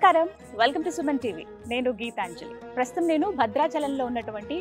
నమస్కారం, welcome to Suman TV. నేను గీతాంజలి. ప్రస్తుతం నేను భద్రాచలంలో ఉన్నటువంటి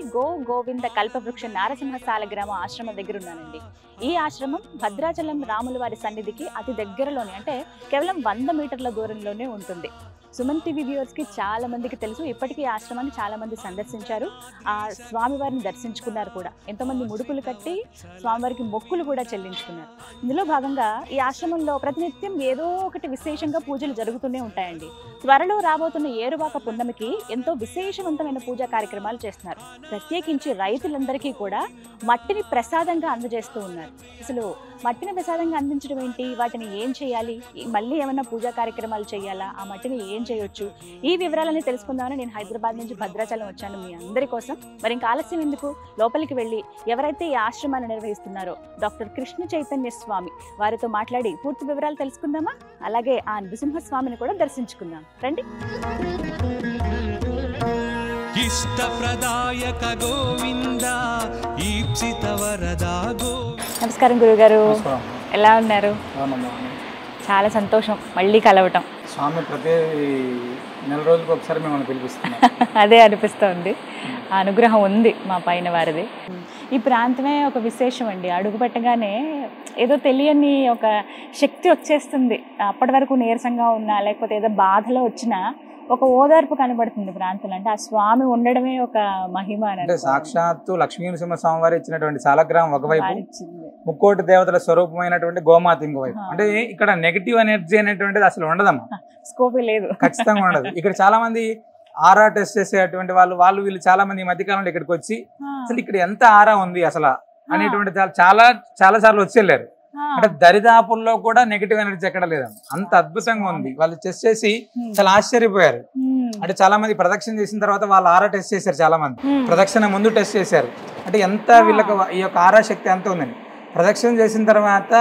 గోవింద కల్పవృక్ష నారసింహ సాలగ్రామ ఆశ్రమం దగ్గర ఉన్నానండి. ఈ ఆశ్రమం భద్రాచలం రాముల వారి సన్నిధికి అతి దగ్గరలోనే, అంటే కేవలం 100 మీటర్ల దూరంలోనే ఉంటుంది. సుమన్ టీవీ వ్యూవర్స్కి చాలా మందికి తెలుసు. ఇప్పటికీ ఈ ఆశ్రమాన్ని చాలా మంది సందర్శించారు, ఆ స్వామివారిని దర్శించుకున్నారు కూడా. ఎంతోమంది ముడుపులు కట్టి స్వామివారికి మొక్కులు కూడా చెల్లించుకున్నారు. ఇందులో భాగంగా ఈ ఆశ్రమంలో ప్రతినిత్యం ఏదో ఒకటి విశేషంగా పూజలు జరుగుతూనే ఉంటాయండి. త్వరలో రాబోతున్న ఏరువాక పున్నమికి ఎంతో విశేషవంతమైన పూజా కార్యక్రమాలు చేస్తున్నారు. ప్రత్యేకించి రైతులందరికీ కూడా మట్టిని ప్రసాదంగా అందజేస్తూ ఉన్నారు. అసలు మట్టిని ప్రసాదంగా అందించడం ఏంటి, వాటిని ఏం చేయాలి, మళ్ళీ ఏమైనా పూజా కార్యక్రమాలు చేయాలా, ఆ మట్టిని ఏం చేయొచ్చు, ఈ వివరాలన్నీ తెలుసుకుందామని నేను హైదరాబాద్ నుంచి భద్రాచలం వచ్చాను మీ అందరి కోసం. మరి ఇంకా ఆలస్యం ఎందుకు, లోపలికి వెళ్ళి ఎవరైతే ఈ ఆశ్రమాన్ని నిర్వహిస్తున్నారో డాక్టర్ కృష్ణ చైతన్య స్వామి వారితో మాట్లాడి పూర్తి వివరాలు తెలుసుకుందామా? అలాగే ఆ నృసింహస్వామిని కూడా దర్శించుకుందాం, రండి. నమస్కారం గురుగారు, ఎలా ఉన్నారు? చాలా సంతోషం మళ్ళీ కలవటం. స్వామి ప్రతి నెల రోజులకు ఒకసారి మిమ్మల్ని పిలిపిస్తున్నాం. అదే అనిపిస్తుంది, ఆ అనుగ్రహం ఉంది మా పైన వారిది. ఈ ప్రాంతమే ఒక విశేషం అండి. అడుగు పెట్టగానే ఏదో తెలియని ఒక శక్తి వచ్చేస్తుంది. అప్పటి వరకు నీరసంగా ఉన్నా, లేకపోతే ఏదో బాధలో వచ్చినా ఒక ఓదార్పు కనబడుతుంది ప్రాంతంలో. అంటే ఆ స్వామి ఉండడమే ఒక మహిమ. అంటే సాక్షాత్తు లక్ష్మీ నరసింహ స్వామి వారు ఇచ్చినటువంటి సాలగ్రామం ఒకవైపు, ముక్కోటి దేవతల స్వరూపమైనటువంటి గోమాత ఇంకోవైపు. అంటే ఇక్కడ నెగిటివ్ ఎనర్జీ అనేటువంటిది అసలు ఉండదమ్మా, స్కోపే లేదు, ఖచ్చితంగా ఉండదు. ఇక్కడ చాలా మంది ఆరా టెస్ట్ చేసేటువంటి వాళ్ళు వీళ్ళు చాలా మంది ఈ మధ్యకాలంలో ఇక్కడికి వచ్చి అసలు ఇక్కడ ఎంత ఆరా ఉంది అసలు అనేటువంటి చాలా చాలా సార్లు వచ్చేళ్ళారు. అంటే దరిదాపుల్లో కూడా నెగిటివ్ ఎనర్జీ ఎక్కడ లేదండి, అంత అద్భుతంగా ఉంది. వాళ్ళు టెస్ట్ చేసి చాలా ఆశ్చర్యపోయారు. అంటే చాలా మంది ప్రదక్షిణ చేసిన తర్వాత వాళ్ళు ఆరా టెస్ట్ చేశారు, చాలా మంది ప్రదక్షిణ ముందు టెస్ట్ చేశారు. అంటే ఎంత వీళ్ళకి ఈ యొక్క ఆరా శక్తి ఎంత ఉందని ప్రదక్షిణ చేసిన తర్వాత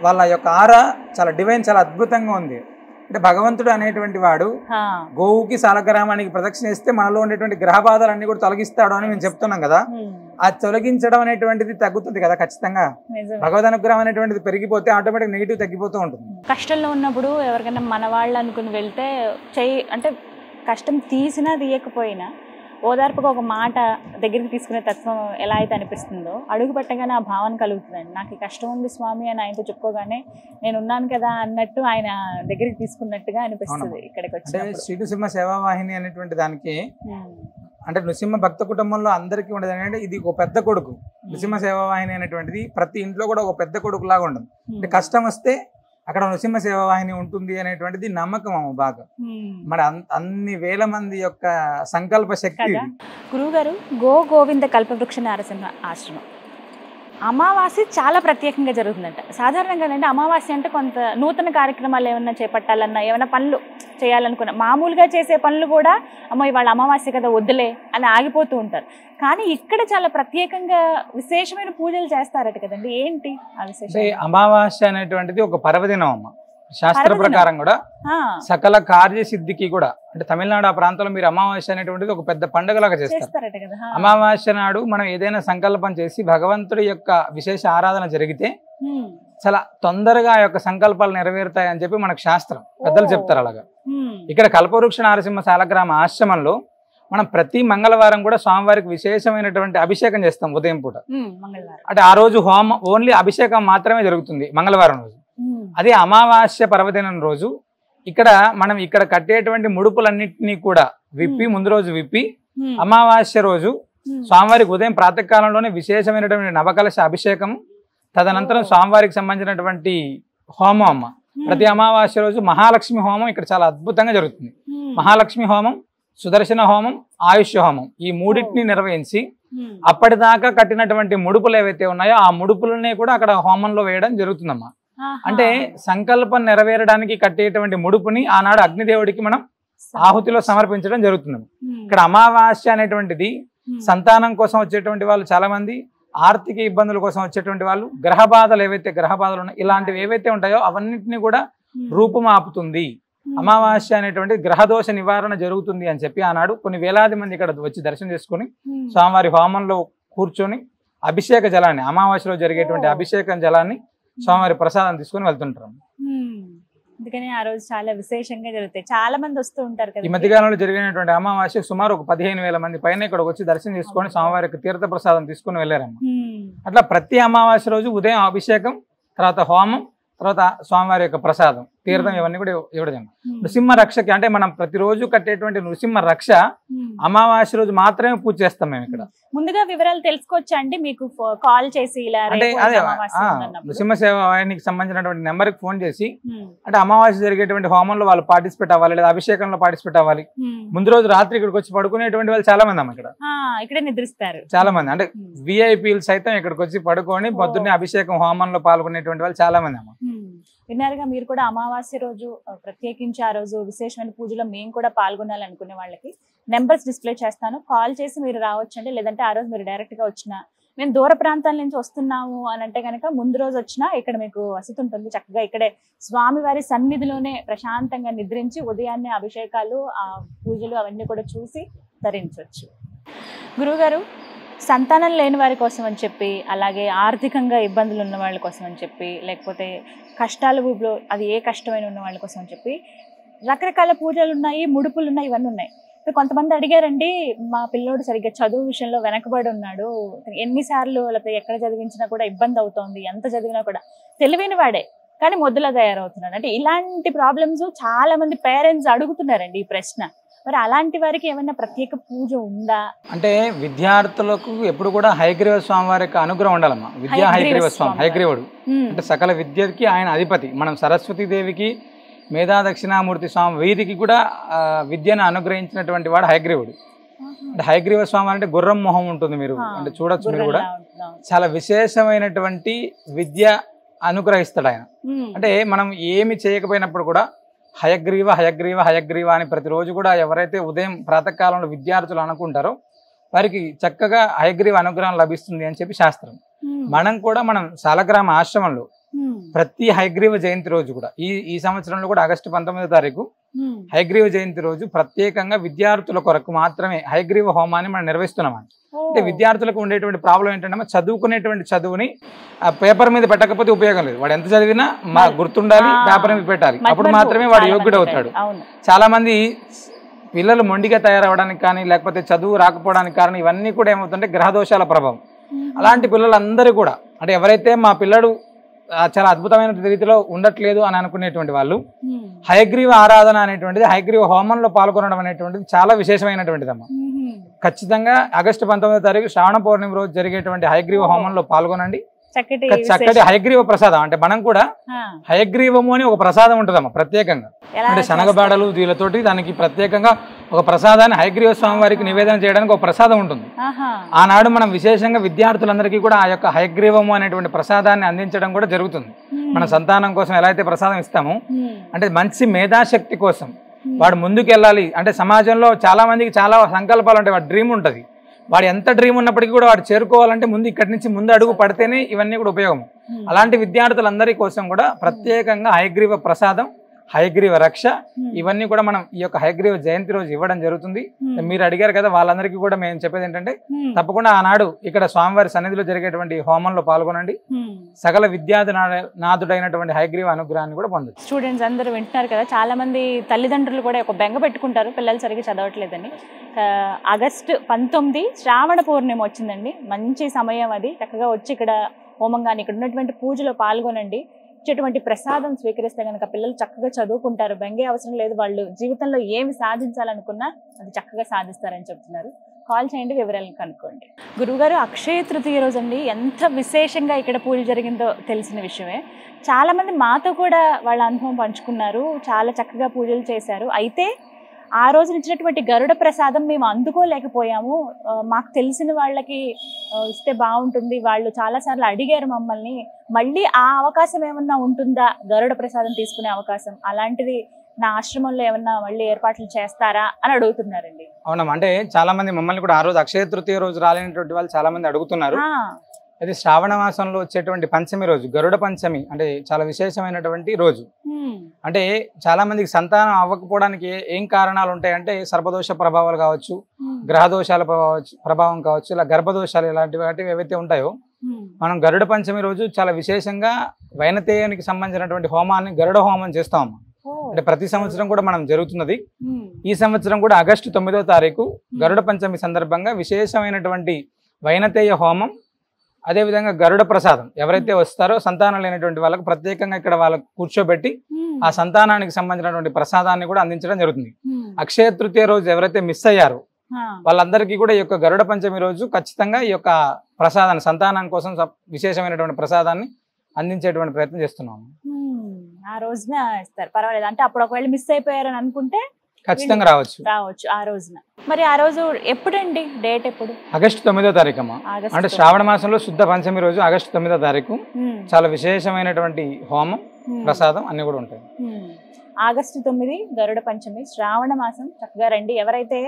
వాళ్ళ యొక్క ఆరా చాలా డివైన్, చాలా అద్భుతంగా ఉంది. అంటే భగవంతుడు అనేటువంటి వాడు గోవుకి సాలగ్రామానికి ప్రదక్షిణ చేస్తే మనలో ఉండేటువంటి గ్రహ బాధలన్నీ కూడా తొలగిస్తాడు అని మేము చెప్తున్నాం కదా. అది తొలగించడం అనేటువంటిది తగ్గుతుంది కదా ఖచ్చితంగా. భగవద్ అనుగ్రహం అనేటువంటిది పెరిగిపోతే ఆటోమేటిక్ నెగిటివ్ తగ్గిపోతూ ఉంటుంది. కష్టంలో ఉన్నప్పుడు ఎవరికైనా మన వాళ్ళు అనుకుని వెళ్తే అంటే కష్టం తీసినా తీయకపోయినా ఓదార్పుగా ఒక మాట దగ్గరికి తీసుకునే తత్వం ఎలా అయితే అనిపిస్తుందో, అడుగు పెట్టగానే ఆ భావన కలుగుతుందండి. నాకు ఈ కష్టం ఉంది స్వామి అని ఆయనతో చెప్పుకోగానే నేను ఉన్నాను కదా అన్నట్టు ఆయన దగ్గరికి తీసుకున్నట్టుగా అనిపిస్తుంది ఇక్కడికి వచ్చి. శ్రీ నృసింహ సేవావాహిని అనేటువంటి దానికి అంటే నృసింహ భక్త కుటుంబంలో అందరికీ ఉండదు. అంటే ఇది ఒక పెద్ద కొడుకు. నృసింహ సేవావాహిని అనేటువంటిది ప్రతి ఇంట్లో కూడా ఒక పెద్ద కొడుకు లాగా ఉండదు. అంటే కష్టం వస్తే అక్కడ నృసింహ సేవావాహిని ఉంటుంది అనేటువంటిది నమ్మకం బాగా. మరి అన్ని వేల మంది యొక్క సంకల్ప శక్తి. గురువు గారు, గోవింద కల్పవృక్ష నారసింహ ఆశ్రమం అమావాస్య చాలా ప్రత్యేకంగా జరుగుతుందంట. సాధారణంగా అంటే అమావాస్య అంటే కొంత నూతన కార్యక్రమాలు ఏమన్నా చేపట్టాలన్నా, ఏమైనా పనులు చేయాలనుకున్నా, మామూలుగా చేసే పనులు కూడా అమ్మో ఇవాళ అమావాస్య కదా వద్దులే అని ఆగిపోతూ ఉంటారు. కానీ ఇక్కడ చాలా ప్రత్యేకంగా విశేషమైన పూజలు చేస్తారట కదండి, ఏంటి ఆ విశేషం? అమావాస్య అనేటువంటిది ఒక పర్వదినం అమ్మ. శాస్త్ర ప్రకారం కూడా సకల కార్యసిద్ధికి కూడా, అంటే తమిళనాడు ఆ ప్రాంతంలో మీరు అమావాస్య అనేటువంటిది ఒక పెద్ద పండుగలాగా చేస్తారు. అమావాస్య నాడు మనం ఏదైనా సంకల్పం చేసి భగవంతుడి యొక్క విశేష ఆరాధన జరిగితే చాలా తొందరగా ఆ యొక్క సంకల్పాలు నెరవేరుతాయని చెప్పి మనకు శాస్త్రం పెద్దలు చెప్తారు. అలాగా ఇక్కడ కల్పవృక్ష నారసింహ సాలగ్రామ ఆశ్రమంలో మనం ప్రతి మంగళవారం కూడా స్వామివారికి విశేషమైనటువంటి అభిషేకం చేస్తాం ఉదయం పూట. అంటే ఆ రోజు ఓన్లీ అభిషేకం మాత్రమే జరుగుతుంది మంగళవారం రోజు. అదే అమావాస్య పర్వదినం రోజు మనం ఇక్కడ కట్టేటువంటి ముడుపులన్నింటినీ కూడా విప్పి, ముందు రోజు విప్పి అమావాస్య రోజు స్వామివారికి ఉదయం ప్రాతకాలంలోనే విశేషమైనటువంటి నవకలశ అభిషేకం, తదనంతరం స్వామివారికి సంబంధించినటువంటి హోమం అమ్మ. ప్రతి అమావాస్య రోజు మహాలక్ష్మి హోమం ఇక్కడ చాలా అద్భుతంగా జరుగుతుంది. మహాలక్ష్మి హోమం, సుదర్శన హోమం, ఆయుష్య హోమం, ఈ మూడింటిని నిర్వహించి అప్పటిదాకా కట్టినటువంటి ముడుపులు ఏవైతే ఉన్నాయో ఆ ముడుపులనే కూడా అక్కడ హోమంలో వేయడం జరుగుతుందమ్మా. అంటే సంకల్పం నెరవేరడానికి కట్టేటువంటి ముడుపుని ఆనాడు అగ్నిదేవుడికి మనం ఆహుతిలో సమర్పించడం జరుగుతుంది. ఇక్కడ అమావాస్య అనేటువంటిది సంతానం కోసం వచ్చేటువంటి వాళ్ళు చాలా మంది, ఆర్థిక ఇబ్బందుల కోసం వచ్చేటువంటి వాళ్ళు, గ్రహ బాధలు ఉన్నాయో ఇలాంటివి ఏవైతే ఉంటాయో అవన్నింటినీ కూడా రూపుమాపుతుంది. అమావాస్య అనేటువంటి గ్రహదోష నివారణ జరుగుతుంది అని చెప్పి ఆనాడు కొన్ని వేలాది మంది ఇక్కడ వచ్చి దర్శనం చేసుకుని స్వామివారి హోమంలో కూర్చొని అభిషేక జలాన్ని, అమావాస్యలో జరిగేటువంటి అభిషేకం జలాన్ని స్వామివారి ప్రసాదం తీసుకుని వెళ్తుంటారు. అందుకని ఆ రోజు చాలా విశేషంగా జరుగుతాయి. చాలా మంది వస్తూ ఉంటారు కదా. ఈ మధ్యకాలంలో జరిగినటువంటి అమావాస్య సుమారు ఒక 15,000 మంది పైన ఇక్కడికి వచ్చి దర్శనం చేసుకొని స్వామివారికి తీర్థ ప్రసాదం తీసుకుని వెళ్ళారమ్మ. అట్లా ప్రతి అమావాస్య రోజు ఉదయం అభిషేకం, తర్వాత హోమం, తర్వాత స్వామివారి యొక్క ప్రసాదం, తీర్థం ఇవన్నీ కూడా ఇవ్వడం. నృసింహ రక్షకి అంటే మనం ప్రతిరోజు కట్టేటువంటి నృసింహ రక్ష అమావాస్య రోజు మాత్రమే పూజ చేస్తాం మేము ఇక్కడ. ముందుగా వివరాలు తెలుసుకోవచ్చా అండి మీకు కాల్ చేసి ఇలా? అంటే అదే నృసింహ సేవ వాహినికి సంబంధించినటువంటి నెంబర్కి ఫోన్ చేసి అంటే అమావాస్య జరిగేటువంటి హోమంలో వాళ్ళు పార్టిసిపేట్ అవ్వాలి, లేదా అభిషేకంలో పార్టిసిపేట్ అవ్వాలి. ముందు రోజు రాత్రి ఇక్కడికి వచ్చి పడుకునేటువంటి వాళ్ళు చాలా మంది అమ్మ ఇక్కడ ఇక్కడే నిద్రిస్తారు. చాలా మంది అంటే విఐపీలు సైతం ఇక్కడికి వచ్చి పడుకొని పొద్దున్నే అభిషేకం హోమంలో పాల్గొనేటువంటి వాళ్ళు చాలా మంది అమ్మ. విన్నారుగా మీరు కూడా. అమావాస్య రోజు ప్రత్యేకించి ఆ రోజు విశేషమైన పూజలో మేము కూడా పాల్గొనాలనుకునే వాళ్ళకి నెంబర్స్ డిస్ప్లే చేస్తాను, కాల్ చేసి మీరు రావచ్చండి. లేదంటే ఆ రోజు మీరు డైరెక్ట్ గా వచ్చినా, మేము దూర ప్రాంతాల నుంచి వస్తున్నాము అని అంటే కనుక ముందు రోజు వచ్చినా ఇక్కడ మీకు వసతి ఉంటుంది. చక్కగా ఇక్కడే స్వామివారి సన్నిధిలోనే ప్రశాంతంగా నిద్రించి ఉదయాన్నే అభిషేకాలు, ఆ పూజలు అవన్నీ కూడా చూసి ధరించవచ్చు. గురువుగారు, సంతానం లేని వారి కోసం అని చెప్పి, అలాగే ఆర్థికంగా ఇబ్బందులు ఉన్న వాళ్ళ కోసం అని చెప్పి, లేకపోతే కష్టాల ఊబిలో అది ఏ కష్టమైన ఉన్న వాళ్ళ కోసం అని చెప్పి రకరకాల పూజలు ఉన్నాయి, ముడుపులు ఉన్నాయి, ఇవన్నీ ఉన్నాయి. ఇప్పుడు కొంతమంది అడిగారండి, మా పిల్లోడు సరిగ్గా చదువు విషయంలో వెనకబడి ఉన్నాడు, ఎన్నిసార్లు లేకపోతే ఎక్కడ చదివించినా కూడా ఇబ్బంది అవుతోంది, ఎంత చదివినా కూడా తెలివైన వాడే కానీ మొద్దులా తయారవుతున్నాడు అంటే ఇలాంటి ప్రాబ్లమ్స్ చాలా మంది పేరెంట్స్ అడుగుతున్నారండి ఈ ప్రశ్న. మరి అలాంటి వారికి ఏమైనా ప్రత్యేక పూజ ఉందా? అంటే విద్యార్థులకు ఎప్పుడు కూడా హయగ్రీవ స్వామి వారి యొక్క అనుగ్రహం ఉండాలమ్మా. విద్యా హయగ్రీవ స్వామి, హయగ్రీవుడు అంటే సకల విద్యకి ఆయన అధిపతి. మనం సరస్వతీదేవికి, మేధా దక్షిణామూర్తి స్వామి వీరికి కూడా విద్యను అనుగ్రహించినటువంటి వాడు హయగ్రీవుడు. అంటే హయగ్రీవ స్వామి అంటే గుర్రం మొహం ఉంటుంది, మీరు అంటే చూడొచ్చు. మీరు కూడా చాలా విశేషమైనటువంటి విద్య అనుగ్రహిస్తాడు ఆయన. అంటే మనం ఏమి చేయకపోయినప్పుడు కూడా హయగ్రీవ హయగ్రీవ హయగ్రీవ అని ప్రతిరోజు కూడా ఎవరైతే ఉదయం ప్రాతకాలంలో విద్యార్థులు అనుకుంటారో వారికి చక్కగా హయగ్రీవ అనుగ్రహం లభిస్తుంది అని చెప్పి శాస్త్రం. మనం కూడా మనం సాలగ్రామ ఆశ్రమంలో ప్రతి హయగ్రీవ జయంతి రోజు కూడా ఈ సంవత్సరంలో కూడా ఆగస్టు 19వ తారీఖు హయగ్రీవ జయంతి రోజు ప్రత్యేకంగా విద్యార్థుల కొరకు మాత్రమే హయగ్రీవ హోమాన్ని మనం నిర్వహిస్తున్నాం. అంటే విద్యార్థులకు ఉండేటువంటి ప్రాబ్లం ఏంటంటే చదువుకునేటువంటి చదువుని పేపర్ మీద పెట్టకపోతే ఉపయోగం లేదు. వాడు ఎంత చదివినా మా గుర్తుండాలి, పేపర్ మీద పెట్టాలి, అప్పుడు మాత్రమే వాడు యోగ్యుడు అవుతాడు. చాలా మంది పిల్లలు మొండిగా తయారవడానికి కానీ లేకపోతే చదువు రాకపోవడానికి కారణం ఇవన్నీ కూడా ఏమవుతుంటే గ్రహదోషాల ప్రభావం. అలాంటి పిల్లలందరూ కూడా అంటే ఎవరైతే మా పిల్లడు చాలా అద్భుతమైన రీతిలో ఉండట్లేదు అని అనుకునేటువంటి వాళ్ళు హయగ్రీవ ఆరాధన అనేటువంటిది, హయగ్రీవ హోమంలో పాల్గొనడం అనేటువంటిది చాలా విశేషమైనటువంటిది అమ్మ. ఖచ్చితంగా ఆగస్టు 19వ తారీఖు శ్రావణ పౌర్ణమి రోజు జరిగేటువంటి హయగ్రీవ హోమంలో పాల్గొనండి. చక్కటి హయగ్రీవ ప్రసాదం అంటే మనం కూడా హయగ్రీవము అని ఒక ప్రసాదం ఉంటుందమ్మా ప్రత్యేకంగా. అంటే శనగబాడలు వీళ్ళతోటి దానికి ప్రత్యేకంగా ఒక ప్రసాదాన్ని హయగ్రీవ స్వామి వారికి నివేదన చేయడానికి ఒక ప్రసాదం ఉంటుంది. ఆనాడు మనం విశేషంగా విద్యార్థులందరికీ కూడా ఆ యొక్క హయగ్రీవము అనేటువంటి ప్రసాదాన్ని అందించడం కూడా జరుగుతుంది. మన సంతానం కోసం ఎలా అయితే ప్రసాదం ఇస్తామో అంటే మంచి మేధాశక్తి కోసం వాడు ముందుకు వెళ్ళాలి అంటే సమాజంలో చాలా మందికి చాలా సంకల్పాలు ఉంటాయి, వాడి డ్రీమ్ ఉంటుంది. వాడు ఎంత డ్రీమ్ ఉన్నప్పటికీ కూడా వాడు చేరుకోవాలంటే ముందు ఇక్కడి నుంచి ముందు అడుగు పడితేనే ఇవన్నీ కూడా ఉపయోగం. అలాంటి విద్యార్థులందరి కోసం కూడా ప్రత్యేకంగా హయగ్రీవ ప్రసాదం, హయగ్రీవ రక్ష ఇవన్నీ కూడా మనం ఈ యొక్క హయగ్రీవ జయంతి రోజు ఇవ్వడం జరుగుతుంది. మీరు అడిగారు కదా, వాళ్ళందరికీ కూడా మేము చెప్పేది ఏంటంటే తప్పకుండా ఆనాడు ఇక్కడ స్వామివారి సన్నిధిలో జరిగేటువంటి హోమంలో పాల్గొనండి. సకల విద్యార్థి నాథుడైనటువంటి హయగ్రీవ అనుగ్రహాన్ని కూడా పొందొచ్చు. స్టూడెంట్స్ అందరూ వింటున్నారు కదా, చాలా మంది తల్లిదండ్రులు కూడా ఒక బెంగ పెట్టుకుంటారు పిల్లలు సరిగ్గా చదవట్లేదని. ఆగస్టు 19 శ్రావణ పౌర్ణమి వచ్చిందండి, మంచి సమయం అది. చక్కగా వచ్చి ఇక్కడ హోమం కానీ ఇక్కడ ఉన్నటువంటి పూజలో పాల్గొనండి. ఇచ్చేటువంటి ప్రసాదం స్వీకరిస్తే కనుక పిల్లలు చక్కగా చదువుకుంటారు, బెంగే అవసరం లేదు. వాళ్ళు జీవితంలో ఏమి సాధించాలనుకున్నా అది చక్కగా సాధిస్తారని చెప్తున్నారు. కాల్ చేయండి, వివరాలను కనుక్కోండి. గురువుగారు, అక్షయ తృతీయ రోజు అండి ఎంత విశేషంగా ఇక్కడ పూజ జరిగిందో తెలిసిన విషయమే. చాలా మంది మాతో కూడా వాళ్ళ అనుభవం పంచుకున్నారు, చాలా చక్కగా పూజలు చేశారు. అయితే ఆ రోజు ఇచ్చినటువంటి గరుడ ప్రసాదం మేము అందుకోలేకపోయాము, మాకు తెలిసిన వాళ్ళకి ఇస్తే బాగుంటుంది, వాళ్ళు చాలాసార్లు అడిగారు మమ్మల్ని, మళ్ళీ ఆ అవకాశం ఏమన్నా ఉంటుందా, గరుడ ప్రసాదం తీసుకునే అవకాశం, అలాంటిది నా ఆశ్రమంలో ఏమన్నా మళ్ళీ ఏర్పాట్లు చేస్తారా అని అడుగుతున్నారండి. అవునమ్మా, అంటే చాలా మంది మమ్మల్ని కూడా ఆ రోజు అక్షయ తృతీయ రోజు రాలేనటువంటి వాళ్ళు చాలా మంది అడుగుతున్నారు. అది శ్రావణ మాసంలో వచ్చేటువంటి పంచమి రోజు, గరుడ పంచమి అంటే చాలా విశేషమైనటువంటి రోజు. అంటే చాలా మందికి సంతానం అవ్వకపోవడానికి ఏం కారణాలు ఉంటాయంటే సర్పదోష ప్రభావాలు కావచ్చు, గ్రహదోషాల ప్రభావం కావచ్చు, ఇలా గర్భదోషాలు ఇలాంటివి ఏవైతే ఉంటాయో మనం గరుడ పంచమి రోజు చాలా విశేషంగా వైనతేయునికి సంబంధించినటువంటి హోమాన్ని గరుడ హోమం చేస్తాము. అంటే ప్రతి సంవత్సరం కూడా మనం జరుగుతున్నది. ఈ సంవత్సరం కూడా ఆగస్టు 9వ తారీఖు గరుడ పంచమి సందర్భంగా విశేషమైనటువంటి వైనతేయ హోమం, అదేవిధంగా గరుడ ప్రసాదం ఎవరైతే వస్తారో సంతానం లేనటువంటి వాళ్ళకు ప్రత్యేకంగా ఇక్కడ వాళ్ళకు కూర్చోబెట్టి ఆ సంతానానికి సంబంధించినటువంటి ప్రసాదాన్ని కూడా అందించడం జరుగుతుంది. అక్షయ తృతీయ రోజు ఎవరైతే మిస్ అయ్యారో వాళ్ళందరికీ కూడా ఈ యొక్క గరుడ పంచమి రోజు ఖచ్చితంగా ఈ యొక్క ప్రసాదాన్ని, సంతానం కోసం విశేషమైనటువంటి ప్రసాదాన్ని అందించేటువంటి ప్రయత్నం చేస్తున్నాము. ఆ రోజున ఇస్తారు, పర్వాలేదు. అంటే అప్పుడు ఒకవేళ మిస్ అయిపోయారని అనుకుంటే ఖచ్చితంగా రావచ్చు ఆ రోజున. మరి ఆ రోజు ఎప్పుడండి, డేట్ ఎప్పుడు? ఆగస్టు 9వ తారీఖు అమ్మా. అంటే శ్రావణ మాసంలో శుద్ధ పంచమి రోజు ఆగస్టు 9వ తారీఖు చాలా విశేషమైనటువంటి హోమం, ప్రసాదం అన్ని కూడా ఉంటాయి. ఆగస్టు 9 గరుడ పంచమి, శ్రావణ మాసం. చక్కగా రండి. ఎవరైతే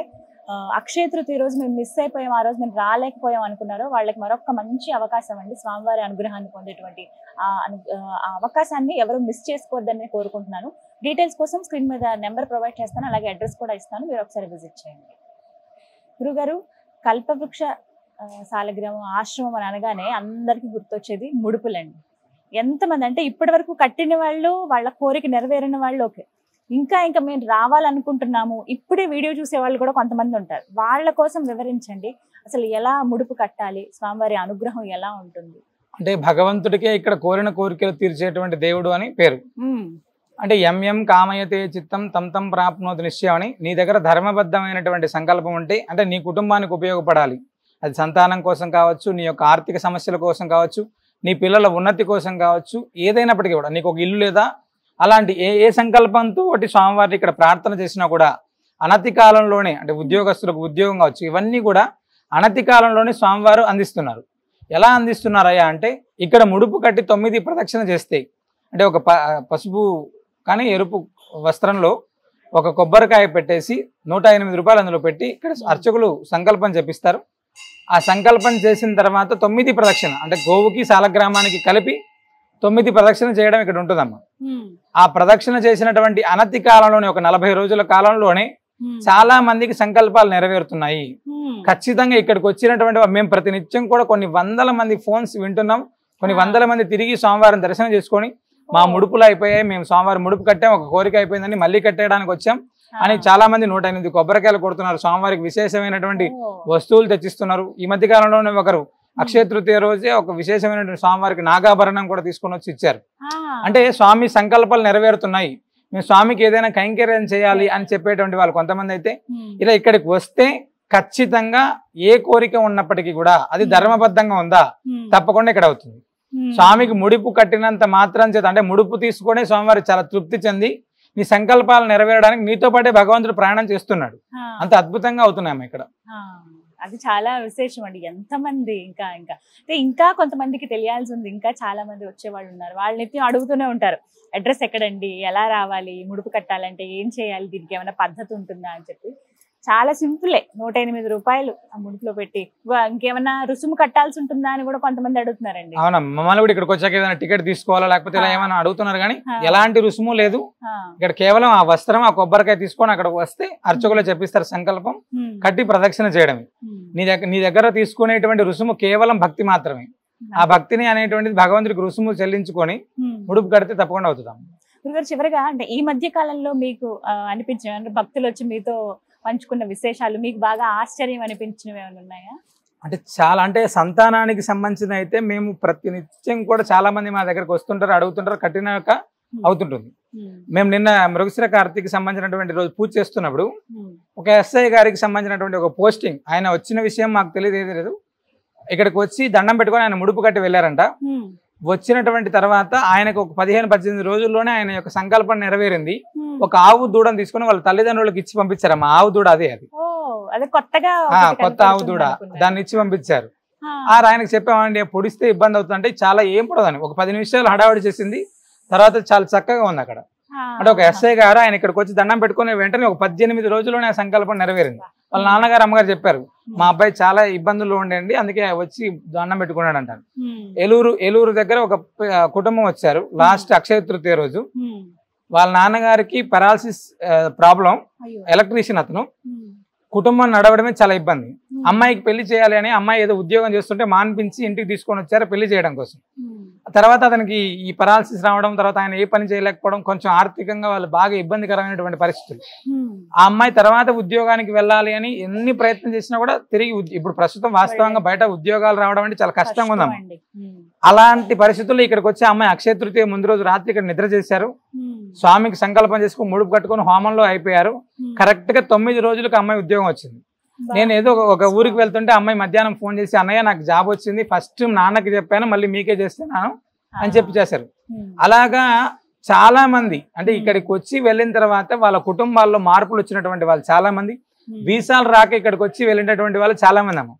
అక్షయ తృతీయ రోజు మేము మిస్ అయిపోయాం, ఆ రోజు మేము రాలేకపోయాం అనుకున్నారో వాళ్ళకి మరొక మంచి అవకాశం అండి, స్వామివారి అనుగ్రహాన్ని పొందేటువంటి ఆ అవకాశాన్ని ఎవరు మిస్ చేసుకోవద్దని కోరుకుంటున్నాను. డీటెయిల్స్ కోసం స్క్రీన్ మీద నెంబర్ ప్రొవైడ్ చేస్తాను, అలాగే అడ్రస్ కూడా ఇస్తాను, మీరు ఒకసారి విజిట్ చేయండి. గురుగారు, కల్పవృక్ష సాలగ్రామం ఆశ్రమం అని అనగానే అందరికీ గుర్తొచ్చేది ముడుపులండి. ఎంతమంది అంటే ఇప్పటి వరకు కట్టిన వాళ్ళు, వాళ్ళ కోరిక నెరవేరిన వాళ్ళు ఓకే, ఇంకా మేము రావాలనుకుంటున్నాము, ఇప్పుడే వీడియో చూసే వాళ్ళు కూడా కొంతమంది ఉంటారు. వాళ్ళ కోసం వివరించండి, అసలు ఎలా ముడుపు కట్టాలి, స్వామివారి అనుగ్రహం ఎలా ఉంటుంది? అంటే భగవంతుడికే ఇక్కడ కోరిన కోరికలు తీర్చేటువంటి దేవుడు అని పేరు. అంటే ఎం కామయతే చిత్తం తం ప్రాప్నోతి నిశ్చయం అని. నీ దగ్గర ధర్మబద్ధమైనటువంటి సంకల్పం ఉంటే, అంటే నీ కుటుంబానికి ఉపయోగపడాలి, అది సంతానం కోసం కావచ్చు, నీ యొక్క ఆర్థిక సమస్యల కోసం కావచ్చు, నీ పిల్లల ఉన్నతి కోసం కావచ్చు, ఏదైనప్పటికీ కూడా నీకు ఒక ఇల్లు లేదా అలాంటి ఏ సంకల్పంతో ఒకటి స్వామివారిని ఇక్కడ ప్రార్థన చేసినా కూడా అనతి కాలంలోనే, అంటే ఉద్యోగస్తులకు ఉద్యోగం కావచ్చు, ఇవన్నీ కూడా అనతి కాలంలోనే స్వామివారు అందిస్తున్నారు. ఎలా అందిస్తున్నారయ్యా అంటే, ఇక్కడ ముడుపు కట్టి 9 ప్రదక్షిణ చేస్తే, అంటే ఒక పసుపు కానీ ఎరుపు వస్త్రంలో ఒక కొబ్బరికాయ పెట్టేసి 108 రూపాయలు అందులో పెట్టి ఇక్కడ అర్చకులు సంకల్పం చెప్పిస్తారు. ఆ సంకల్పం చేసిన తర్వాత 9 ప్రదక్షిణ, అంటే గోవుకి సాలగ్రామానికి కలిపి 9 ప్రదక్షిణ చేయడం ఇక్కడ ఉంటుందమ్మా. ఆ ప్రదక్షిణ చేసినటువంటి అనతి కాలంలోనే, ఒక 40 రోజుల కాలంలోనే చాలా మందికి సంకల్పాలు నెరవేరుతున్నాయి. ఖచ్చితంగా ఇక్కడికి వచ్చినటువంటి మేము ప్రతినిత్యం కూడా కొన్ని వందల మంది ఫోన్స్ వింటున్నాం, కొన్ని వందల మంది తిరిగి స్వామివారిని దర్శనం చేసుకొని మా ముడుపులు అయిపోయాయి, మేము స్వామివారి ముడుపు కట్టాం, ఒక కోరిక అయిపోయిందని మళ్ళీ కట్టేయడానికి వచ్చాం అని చాలా మంది 108 కొబ్బరికాయలు కొడుతున్నారు, స్వామివారికి విశేషమైనటువంటి వస్తువులు తెచ్చిస్తున్నారు. ఈ మధ్య కాలంలోనే ఒకరు అక్షయ తృతీయ రోజే ఒక విశేషమైనటువంటి స్వామివారికి నాగాభరణం కూడా తీసుకొని వచ్చి ఇచ్చారు. అంటే స్వామి సంకల్పాలు నెరవేరుతున్నాయి, మేము స్వామికి ఏదైనా కైంకర్యం చేయాలి అని చెప్పేటువంటి వాళ్ళు కొంతమంది అయితే ఇలా ఇక్కడికి వస్తే ఖచ్చితంగా ఏ కోరిక ఉన్నప్పటికీ కూడా అది ధర్మబద్ధంగా ఉందా తప్పకుండా ఇక్కడ అవుతుంది. స్వామికి ముడుపు కట్టినంత మాత్రం చేత, అంటే ముడుపు తీసుకొని స్వామివారి చాలా తృప్తి చెంది నీ సంకల్పాలు నెరవేరడానికి నీతో పాటే భగవంతుడు ప్రయాణం చేస్తున్నాడు. అంత అద్భుతంగా అవుతున్నాయి ఇక్కడ. అది చాలా విశేషం అండి. ఎంతమంది ఇంకా కొంతమందికి తెలియాల్సి ఉంది, ఇంకా చాలా మంది వచ్చేవాళ్ళు ఉన్నారు. వాళ్ళని అడుగుతూనే ఉంటారు, అడ్రస్ ఎక్కడండి, ఎలా రావాలి, ముడుపు కట్టాలంటే ఏం చేయాలి, దీనికి ఏమైనా పద్ధతి ఉంటుందా అని చెప్పి. చాలా సింపులే, 108 రూపాయలు ఆ ముడుపులో పెట్టి. ఇంకేమైనా రుసుము కట్టాల్సి ఉంటుందా అని కూడా కొంతమంది అడుగుతున్నారండి. అవునా, మమ్మల్ని కూడా ఇక్కడికి వచ్చాక ఏదైనా టికెట్ తీసుకోవాలా లేకపోతే ఇలా ఏమైనా అడుగుతున్నారు, కానీ ఎలాంటి రుసుము లేదు. ఇక్కడ కేవలం ఆ వస్త్రం, ఆ కొబ్బరికాయ తీసుకొని అక్కడికి వస్తే అర్చకులు చెప్పిస్తారు సంకల్పం, కట్టి ప్రదక్షిణ చేయడమే. నీ దగ్గర తీసుకునేటువంటి రుసుము కేవలం భక్తి మాత్రమే. ఆ భక్తిని అనేటువంటిది భగవంతుడికి రుసుము చెల్లించుకొని ముడుపు కడితే తప్పకుండా అవుతాం. గురుగారు, చివరిగా అంటే ఈ మధ్య కాలంలో మీకు అనిపించిన, అంటే భక్తులు వచ్చి మీతో పంచుకున్న విశేషాలు, మీకు బాగా ఆశ్చర్యం అనిపించినవి ఏమైనా ఉన్నాయా? అంటే చాలా, అంటే సంతానానికి సంబంధించిన అయితే మేము ప్రతినిత్యం కూడా చాలా మంది మా దగ్గరకు వస్తుంటారు, అడుగుతుంటారు, కట్టినాక అవుతుంటుంది. మేము నిన్న మృగశిర కార్తీకి సంబంధించినటువంటి రోజు పూజ చేస్తున్నప్పుడు ఒక ఎస్ఐ గారికి సంబంధించినటువంటి ఒక పోస్టింగ్, ఆయన వచ్చిన విషయం మాకు తెలియదు. ఇక్కడికి వచ్చి దండం పెట్టుకొని ఆయన ముడుపు కట్టి వెళ్ళారంట. వచ్చినటువంటి తర్వాత ఆయనకు ఒక 15-18 రోజుల్లోనే ఆయన యొక్క సంకల్పం నెరవేరింది. ఒక ఆవు దూడను తీసుకుని వాళ్ళ తల్లిదండ్రులకు ఇచ్చి పంపించారు. మా ఆవు దూడ అది కొత్త ఆవు దూడ, దాన్ని ఇచ్చి పంపించారు. ఆయనకు చెప్పామండి, పొడిస్తే ఇబ్బంది అవుతుందంటే చాలా ఏం పడదని ఒక 10 నిమిషాలు హడావుడి చేసింది. తర్వాత చాలా చక్కగా ఉంది అక్కడ. అంటే ఒక ఎస్ఐ గారు ఆయన ఇక్కడికి వచ్చి దండం పెట్టుకుని వెంటనే ఒక 18 రోజుల్లోనే ఆ సంకల్పం నెరవేరింది. వాళ్ళ నాన్నగారు అమ్మగారు చెప్పారు, మా అబ్బాయి చాలా ఇబ్బందుల్లో ఉండండి, అందుకే వచ్చి దండం పెట్టుకున్నాడు అంటారు. ఏలూరు దగ్గర ఒక కుటుంబం వచ్చారు లాస్ట్ అక్షయ తృతీయ రోజు. వాళ్ళ నాన్నగారికి పెరాలసిస్ ప్రాబ్లం, ఎలక్ట్రీషియన్ అతను. కుటుంబం నడవడమే చాలా ఇబ్బంది. అమ్మాయికి పెళ్లి చేయాలి అని అమ్మాయి ఏదో ఉద్యోగం చేస్తుంటే మాన్పించి ఇంటికి తీసుకొని వచ్చారు పెళ్లి చేయడం కోసం. తర్వాత అతనికి ఈ పెరాలసిస్ రావడం, తర్వాత ఆయన ఏ పని చేయలేకపోవడం, కొంచెం ఆర్థికంగా వాళ్ళు బాగా ఇబ్బందికరమైనటువంటి పరిస్థితులు. ఆ అమ్మాయి తర్వాత ఉద్యోగానికి వెళ్ళాలి అని ఎన్ని ప్రయత్నం చేసినా కూడా తిరిగి ఇప్పుడు ప్రస్తుతం వాస్తవంగా బయట ఉద్యోగాలు రావడం అంటే చాలా కష్టంగా ఉందమ్మా. అలాంటి పరిస్థితుల్లో ఇక్కడికి వచ్చి అమ్మాయి అక్షయ తృతీయ ముందు రోజు రాత్రి ఇక్కడ నిద్ర చేశారు, స్వామికి సంకల్పం చేసుకుని ముడుపు కట్టుకుని హోమంలో అయిపోయారు. కరెక్ట్ గా 9 రోజులకు అమ్మాయి ఉద్యోగం వచ్చింది. నేను ఏదో ఒక ఊరికి వెళ్తుంటే అమ్మాయి మధ్యాహ్నం ఫోన్ చేసి, అన్నయ్య నాకు జాబ్ వచ్చింది, ఫస్ట్ నాన్నకి చెప్పాను, మళ్ళీ మీకే చేస్తున్నాను అని చెప్పి చేశారు. అలాగా చాలా మంది అంటే ఇక్కడికి వచ్చి వెళ్ళిన తర్వాత వాళ్ళ కుటుంబాల్లో మార్పులు వచ్చినటువంటి వాళ్ళు చాలా మంది, వీసాలు రాక ఇక్కడికి వచ్చి వెళ్ళినటువంటి వాళ్ళు చాలా మంది అమ్మ.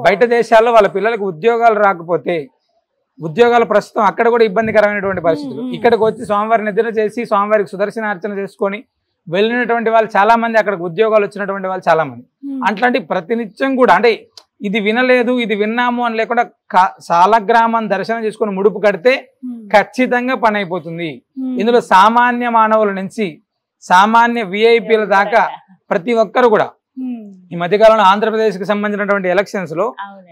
బయట దేశాల్లో వాళ్ళ పిల్లలకు ఉద్యోగాలు రాకపోతే ఉద్యోగాలు ప్రస్తుతం అక్కడ కూడా ఇబ్బందికరమైనటువంటి పరిస్థితులు, ఇక్కడికి వచ్చి స్వామివారి నిద్ర చేసి స్వామివారికి సుదర్శనార్చన చేసుకొని వెళ్ళినటువంటి వాళ్ళు చాలా మంది, అక్కడికి ఉద్యోగాలు వచ్చినటువంటి వాళ్ళు చాలా మంది. అట్లాంటి ప్రతినిత్యం కూడా అంటే ఇది వినలేదు ఇది విన్నాము అని లేకుండా సాలగ్రామం దర్శనం చేసుకుని ముడుపు కడితే ఖచ్చితంగా పని అయిపోతుంది. ఇందులో సామాన్య మానవుల నుంచి సామాన్య విఐపీల దాకా ప్రతి ఒక్కరు కూడా ఈ మధ్యకాలంలో ఆంధ్రప్రదేశ్ కి సంబంధించినటువంటి ఎలక్షన్స్ లో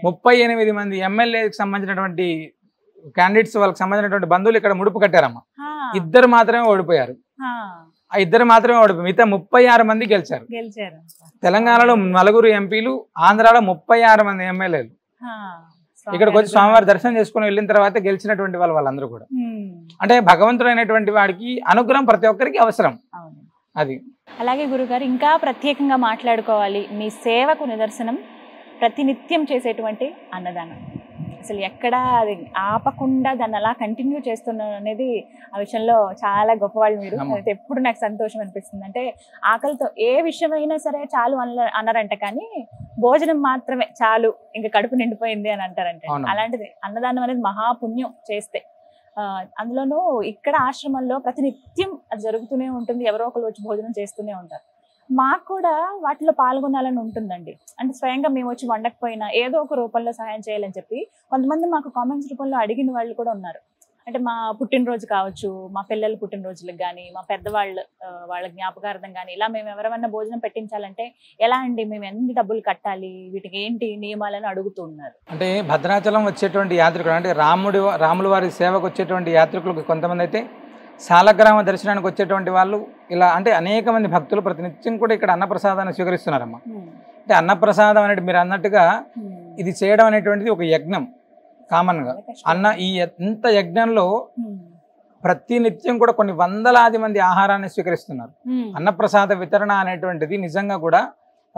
38 మంది ఎమ్మెల్యేకి సంబంధించినటువంటి క్యాండిడేట్స్ వాళ్ళకి సంబంధించినటువంటి బంధువులు ఇక్కడ ముడుపు కట్టారమ్మా. 2 మాత్రమే ఓడిపోయారు. ఆ 2 మాత్రమే ఓడిపోయారు, మిగతా 36 మంది గెలిచారు. తెలంగాణలో 4 ఎంపీలు, ఆంధ్రాలో 36 మంది ఎమ్మెల్యేలు ఇక్కడికి వచ్చి స్వామివారి దర్శనం చేసుకుని వెళ్ళిన తర్వాత గెలిచినటువంటి వాళ్ళందరూ కూడా. అంటే భగవంతుడైనటువంటి వాడికి అనుగ్రహం ప్రతి ఒక్కరికి అవసరం. అది అలాగే గురుగారు ఇంకా ప్రత్యేకంగా మాట్లాడుకోవాలి, మీ సేవకు నిదర్శనం ప్రతినిత్యం చేసేటువంటి అన్నదానం. అసలు ఎక్కడ అది ఆపకుండా దాన్ని అలా కంటిన్యూ చేస్తున్నాను అనేది ఆ విషయంలో చాలా గొప్పవాళ్ళు మీరు. ఎప్పుడు నాకు సంతోషం అనిపిస్తుంది. అంటే ఆకలితో ఏ విషయమైనా సరే చాలు అన్నారంట, కానీ భోజనం మాత్రమే చాలు ఇంకా కడుపు నిండిపోయింది అని అంటారంటే. అలాంటిది అన్నదానం అనేది మహాపుణ్యం చేస్తే. అందులోనూ ఇక్కడ ఆశ్రమంలో ప్రతినిత్యం అది జరుగుతూనే ఉంటుంది, ఎవరో ఒకరు వచ్చి భోజనం చేస్తూనే ఉంటారు. మాకు కూడా వాటిలో పాల్గొనాలని ఉంటుందండి. అంటే స్వయంగా మేము వచ్చి వండకపోయినా ఏదో ఒక రూపంలో సహాయం చేయాలని చెప్పి కొంతమంది మాకు కామెంట్స్ రూపంలో అడిగిన వాళ్ళు కూడా ఉన్నారు. అంటే మా పుట్టినరోజు కావచ్చు, మా పిల్లల పుట్టినరోజులకు కానీ, మా పెద్దవాళ్ళు వాళ్ళ జ్ఞాపకార్థం కానీ, ఇలా మేము ఎవరైనా భోజనం పెట్టించాలంటే ఎలా అండి, మేము ఎన్ని డబ్బులు కట్టాలి, వీటికి ఏంటి నియమాలని అడుగుతూ ఉన్నారు. అంటే భద్రాచలం వచ్చేటువంటి యాత్రికులు అంటే రాముల వారి సేవకు వచ్చేటువంటి యాత్రికులకు కొంతమంది అయితే సాలగ్రామ దర్శనానికి వచ్చేటువంటి వాళ్ళు ఇలా అంటే అనేక మంది భక్తులు ప్రతినిత్యం కూడా ఇక్కడ అన్నప్రసాదాన్ని స్వీకరిస్తున్నారమ్మా. అంటే అన్నప్రసాదం అనేది మీరు అన్నట్టుగా ఇది చేయడం అనేటువంటిది ఒక యజ్ఞం. కామన్ గా ఈ ఎంత యజ్ఞంలో ప్రతినిత్యం కూడా కొన్ని వందలాది మంది ఆహారాన్ని స్వీకరిస్తున్నారు. అన్నప్రసాద వితరణ అనేటువంటిది నిజంగా కూడా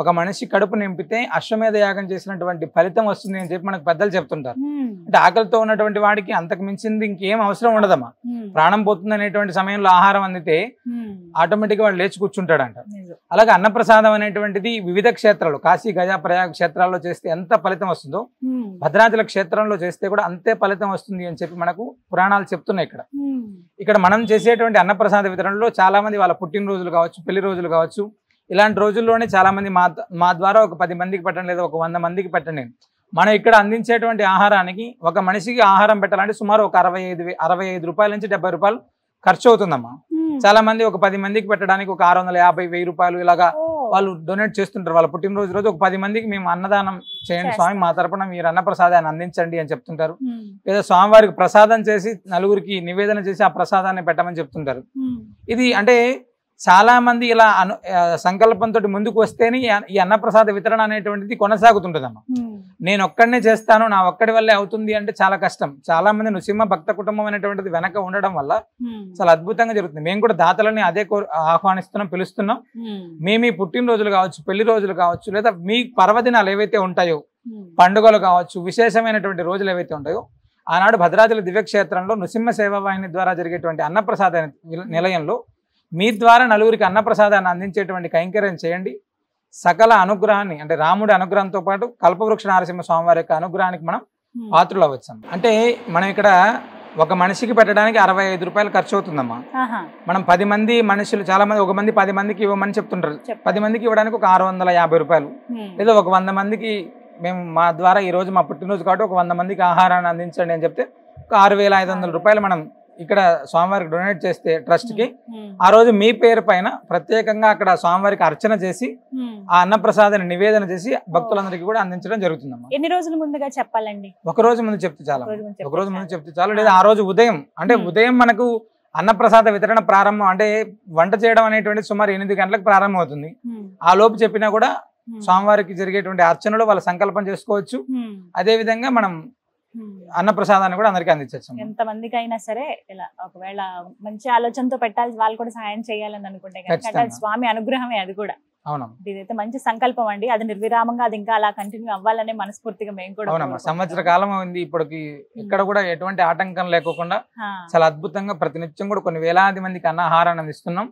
ఒక మనిషి కడుపు నింపితే అశ్వమేధ యాగం చేసినటువంటి ఫలితం వస్తుంది అని చెప్పి మనకు పెద్దలు చెప్తుంటారు. అంటే ఆకలితో ఉన్నటువంటి వాడికి అంతకు మించింది ఇంకేం అవసరం ఉండదమ్మా. ప్రాణం పోతుంది అనేటువంటి సమయంలో ఆహారం అందితే ఆటోమేటిక్ గా వాడు లేచి కూర్చుంటాడంట. అలాగే అన్నప్రసాదం అనేటువంటిది వివిధ క్షేత్రాలు, కాశీ గజా ప్రయాగ క్షేత్రాల్లో చేస్తే ఎంత ఫలితం వస్తుందో భద్రాచల క్షేత్రంలో చేస్తే కూడా అంతే ఫలితం వస్తుంది అని చెప్పి మనకు పురాణాలు చెప్తున్నాయి. ఇక్కడ మనం చేసేటువంటి అన్నప్రసాద వితరణలో చాలా మంది వాళ్ళ పుట్టినరోజులు కావచ్చు, పెళ్లి రోజులు కావచ్చు, ఇలాంటి రోజుల్లోనే చాలా మంది మా ద్వారా ఒక 10 మందికి పెట్టండి, లేదా ఒక 100 మందికి పెట్టండి. మనం ఇక్కడ అందించేటువంటి ఆహారానికి ఒక మనిషికి ఆహారం పెట్టాలంటే సుమారు ఒక 65 రూపాయల నుంచి 70 రూపాయలు ఖర్చు అవుతుందమ్మా. చాలా మంది ఒక 10 మందికి పెట్టడానికి ఒక 650-1000 రూపాయలు ఇలాగా వాళ్ళు డొనేట్ చేస్తుంటారు. వాళ్ళ పుట్టినరోజు రోజు ఒక 10 మందికి మేము అన్నదానం చేయండి స్వామి, మా తరపున మీరు అన్నప్రసాదాన్ని అందించండి అని చెప్తుంటారు. లేదా స్వామివారికి ప్రసాదం చేసి నలుగురికి నివేదన చేసి ఆ ప్రసాదాన్ని పెట్టమని చెప్తుంటారు. ఇది అంటే చాలా మంది ఇలా సంకల్పంతో ముందుకు వస్తేనే ఈ అన్నప్రసాద వితరణ అనేటువంటిది కొనసాగుతుంటుందమ్మా. నేను ఒక్కడనే చేస్తాను, నా ఒక్కడి వల్లే అవుతుంది అంటే చాలా కష్టం. చాలా మంది నృసింహ భక్త కుటుంబం అనేటువంటిది వెనక ఉండడం వల్ల చాలా అద్భుతంగా జరుగుతుంది. మేము కూడా దాతలని అదే ఆహ్వానిస్తున్నాం, పిలుస్తున్నాం. మీ పుట్టినరోజులు కావచ్చు, పెళ్లి రోజులు కావచ్చు, లేదా మీ పర్వదినాలు ఏవైతే ఉంటాయో, పండుగలు కావచ్చు, విశేషమైనటువంటి రోజులు ఏవైతే ఉంటాయో, ఆనాడు భద్రాచల దివ్యక్షేత్రంలో నృసింహ సేవావాహిని ద్వారా జరిగేటువంటి అన్నప్రసాద నిలయంలో మీ ద్వారా నలుగురికి అన్నప్రసాదాన్ని అందించేటువంటి కైంకర్యం చేయండి. సకల అనుగ్రహాన్ని అంటే రాముడి అనుగ్రహంతో పాటు కల్పవృక్ష నారసింహ స్వామివారి యొక్క అనుగ్రహానికి మనం పాత్రలు అవ్వచ్చు. అంటే మనం ఇక్కడ ఒక మనిషికి పెట్టడానికి 65 రూపాయలు ఖర్చు అవుతుందమ్మా. మనం 10 మంది మనుషులు, చాలా మంది ఒక మంది 10 మందికి ఇవ్వమని చెప్తుంటారు. 10 మందికి ఇవ్వడానికి ఒక 650 రూపాయలు, లేదా ఒక 100 మందికి మేము మా ద్వారా ఈ రోజు మా పుట్టినరోజు కాబట్టి ఒక 100 మందికి ఆహారాన్ని అందించండి అని చెప్తే ఒక 6500 రూపాయలు మనం ఇక్కడ స్వామివారికి డొనేట్ చేస్తే ట్రస్ట్ కి ఆ రోజు మీ పేరు పైన ప్రత్యేకంగా అక్కడ స్వామివారికి అర్చన చేసి ఆ అన్నప్రసాదాన్ని నివేదన చేసి భక్తులందరికీ కూడా అందించడం జరుగుతుందమ్మా. ఎన్ని రోజుల ముందుగా చెప్పాలండి? ఒక రోజు ముందు చెప్తే చాలా, ఒక రోజు ముందు చెప్తే చాలు. లేదా ఆ రోజు ఉదయం, అంటే ఉదయం మనకు అన్నప్రసాద వితరణ ప్రారంభం, అంటే వంట చేయడం అనేటువంటి సుమారు 8 గంటలకు ప్రారంభం అవుతుంది. ఆ లోపు చెప్పినా కూడా స్వామివారికి జరిగేటువంటి అర్చనలో వాళ్ళ సంకల్పం చేసుకోవచ్చు. అదే విధంగా మనం అన్నప్రసాదాన్ని కూడా అందరికీ అందించవచ్చు. ఎంత మందికి అయినా సరే ఇలా ఒకవేళ మంచి ఆలోచనతో పెట్టాలి, వాళ్ళు కూడా సహాయం చేయాలని అనుకుంటే స్వామి అనుగ్రహమే అది కూడా. అవునమ్మా, ఇదైతే మంచి సంకల్పం అండి. అది నిర్విరామంగా అది ఇంకా అలా కంటిన్యూ అవ్వాలనే మనస్ఫూర్తిగా మేము కూడా. అవునమ్మా, సంవత్సర కాలం ఉంది ఇప్పటికి, ఇక్కడ కూడా ఎటువంటి ఆటంకం లేకోకుండా చాలా అద్భుతంగా ప్రతినిత్యం కూడా కొన్ని వేలాది మందికి అన్నాహారాన్ని అందిస్తున్నాం.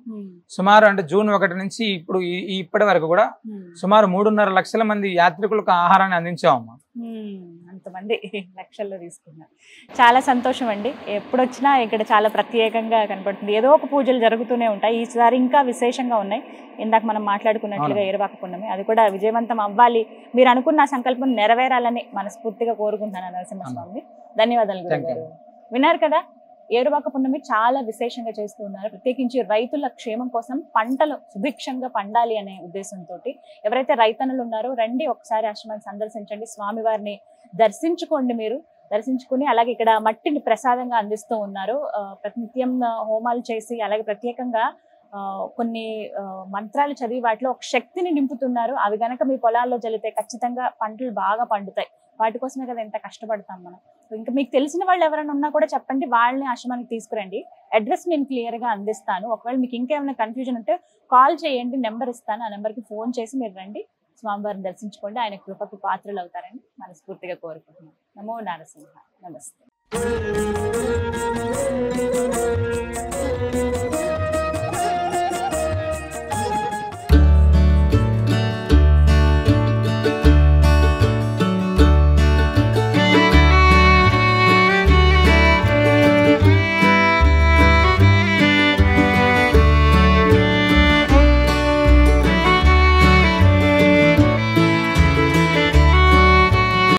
సుమారు అంటే జూన్ 1 నుంచి ఇప్పుడు ఇప్పటి వరకు కూడా సుమారు 3.5 లక్షల మంది యాత్రికులకు ఆహారాన్ని అందించామమ్మా. అంతమంది లక్షల్లో తీసుకున్నారు. చాలా సంతోషం అండి. ఎప్పుడొచ్చినా ఇక్కడ చాలా ప్రత్యేకంగా కనపడుతుంది. ఏదో ఒక పూజలు జరుగుతూనే ఉంటాయి. ఈసారి ఇంకా విశేషంగా ఉన్నాయి. ఇందాక మనం మాట్లాడుకున్నట్లుగా ఏరువాక పున్నమి, అది కూడా విజయవంతం అవ్వాలి. మీరు అనుకున్న సంకల్పం నెరవేరాలని మనస్ఫూర్తిగా కోరుకుంటున్నాను నరసింహస్వామి. ధన్యవాదాలు గురుగారు. విన్నారు కదా, ఏరువాక పున్నమి చాలా విశేషంగా చేస్తూ ఉన్నారు. ప్రత్యేకించి రైతుల క్షేమం కోసం పంటలు సుభిక్షంగా పండాలి అనే ఉద్దేశంతో ఎవరైతే రైతన్నులు ఉన్నారో రండి, ఒకసారి ఆశ్రమాన్ని సందర్శించండి, స్వామివారిని దర్శించుకోండి. మీరు దర్శించుకుని అలాగే ఇక్కడ మట్టిని ప్రసాదంగా అందిస్తూ ఉన్నారు. ప్రతినిత్యం హోమాలు చేసి అలాగే ప్రత్యేకంగా కొన్ని మంత్రాలు చదివి వాటిలో ఒక శక్తిని నింపుతున్నారు. అవి గనక మీ పొలాల్లో జల్లితే ఖచ్చితంగా పంటలు బాగా పండుతాయి. వాటి కోసమే కదా ఎంత కష్టపడతాం మనం. ఇంకా మీకు తెలిసిన వాళ్ళు ఎవరైనా ఉన్నా కూడా చెప్పండి, వాళ్ళని ఆశ్రమానికి తీసుకురండి. అడ్రస్ నేను క్లియర్గా అందిస్తాను. ఒకవేళ మీకు ఇంకేమైనా కన్ఫ్యూజన్ ఉంటే కాల్ చేయండి, నెంబర్ ఇస్తాను. ఆ నెంబర్కి ఫోన్ చేసి మీరు రండి, స్వామివారిని దర్శించుకోండి. ఆయన కృపకు పాత్రలు అవుతారని మనస్ఫూర్తిగా కోరుకుంటున్నాను. నమో నారసింహ. నమస్తే.